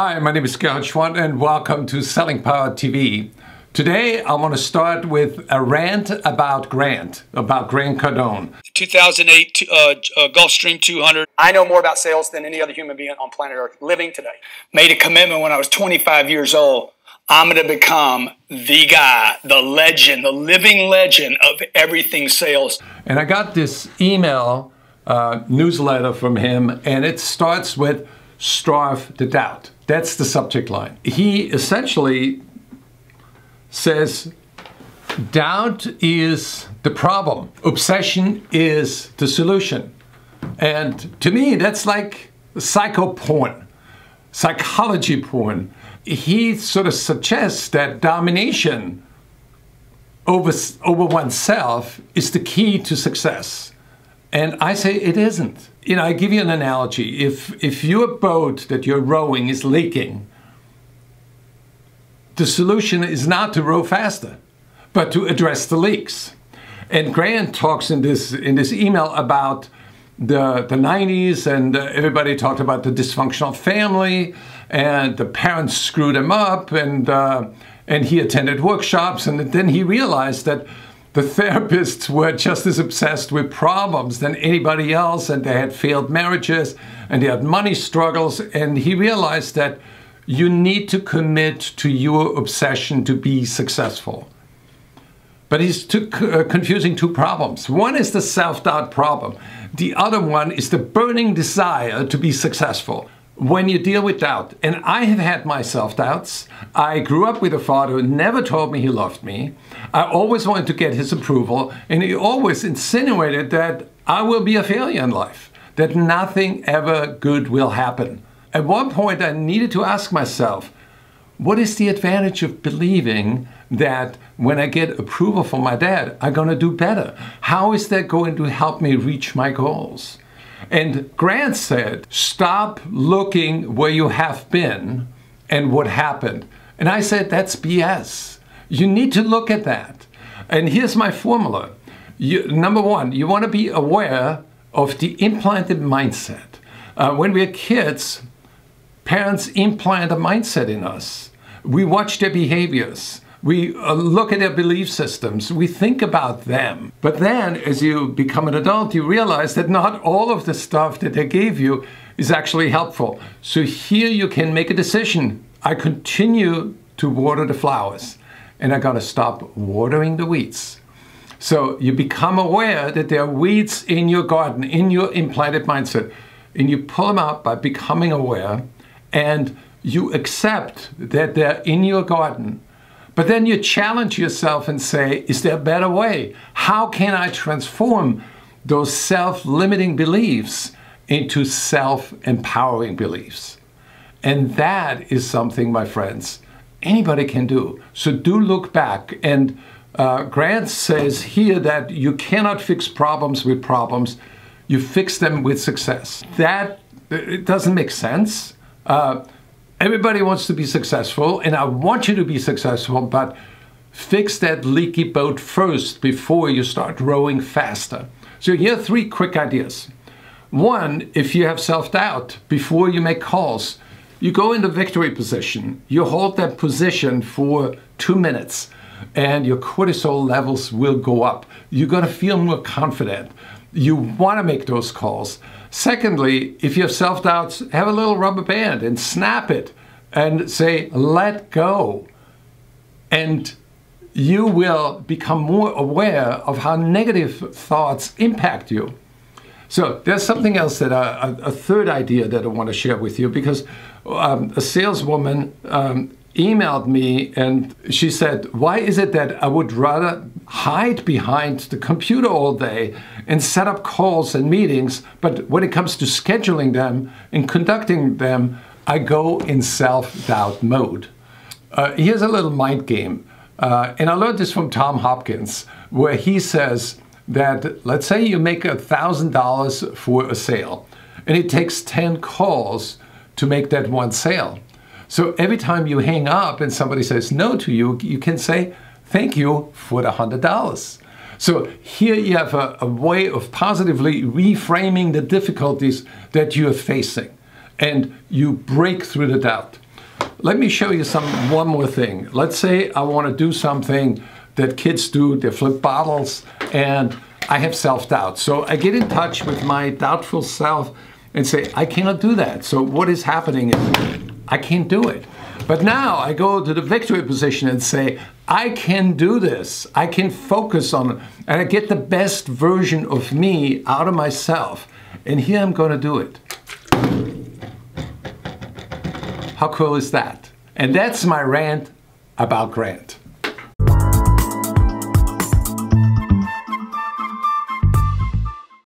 Hi, my name is Gerhard and welcome to Selling Power TV. Today I want to start with a rant about Grant Cardone. 2008 Gulfstream 200. I know more about sales than any other human being on planet Earth living today. Made a commitment when I was 25 years old. I'm going to become the guy, the legend, the living legend of everything sales. And I got this email newsletter from him, and it starts with "Starve the Doubt." That's the subject line. He essentially says doubt is the problem, obsession is the solution. And to me, that's like psycho porn, psychology porn. He sort of suggests that domination over oneself is the key to success. And I say it isn't. You know, I give you an analogy. If your boat that you're rowing is leaking, the solution is not to row faster, but to address the leaks. And Grant talks in this email about the 90s, and everybody talked about the dysfunctional family, and the parents screwed him up, and he attended workshops, and then he realized that the therapists were just as obsessed with problems than anybody else, and they had failed marriages, and they had money struggles, and he realized that you need to commit to your obsession to be successful. But he's confusing two problems. One is the self-doubt problem. The other one is the burning desire to be successful. When you deal with doubt, and I have had my self-doubts. I grew up with a father who never told me he loved me. I always wanted to get his approval, and he always insinuated that I will be a failure in life, that nothing ever good will happen. At one point, I needed to ask myself, what is the advantage of believing that when I get approval from my dad, I'm going to do better? How is that going to help me reach my goals? And Grant said, stop looking where you have been and what happened. And I said, that's BS. You need to look at that. And here's my formula. Number one, you want to be aware of the implanted mindset. When we're kids, parents implant a mindset in us. We watch their behaviors. We look at their belief systems. We think about them. But then, as you become an adult, you realize that not all of the stuff that they gave you is actually helpful. So here you can make a decision. I continue to water the flowers, and I gotta stop watering the weeds. So you become aware that there are weeds in your garden, in your implanted mindset, and you pull them out by becoming aware, and you accept that they're in your garden. But then you challenge yourself and say, is there a better way? How can I transform those self-limiting beliefs into self-empowering beliefs? And that is something, my friends, anybody can do. So do look back. And Grant says here that you cannot fix problems with problems. You fix them with success. It doesn't make sense. Everybody wants to be successful, and I want you to be successful, but fix that leaky boat first before you start rowing faster. So here are three quick ideas. One, if you have self-doubt, before you make calls, you go into victory position. You hold that position for 2 minutes, and your cortisol levels will go up. You're going to feel more confident. You want to make those calls. Secondly, if you have self-doubts, have a little rubber band and snap it and say, let go. And you will become more aware of how negative thoughts impact you. So there's something else that a third idea that I want to share with you, because a saleswoman emailed me and she said, why is it that I would rather hide behind the computer all day and set up calls and meetings, but when it comes to scheduling them and conducting them, I go in self-doubt mode? Here's a little mind game. And I learned this from Tom Hopkins, where he says that, let's say you make $1,000 for a sale, and it takes 10 calls to make that one sale. So every time you hang up and somebody says no to you, you can say, thank you for the $100. So here you have a way of positively reframing the difficulties that you are facing, and you break through the doubt. let me show you one more thing. Let's say I want to do something that kids do, they flip bottles, and I have self-doubt. So I get in touch with my doubtful self and say, I cannot do that. So what is happening is I can't do it. But now I go to the victory position and say, I can do this. I can focus on it. And I get the best version of me out of myself. And here I'm going to do it. How cool is that? And that's my rant about Grant.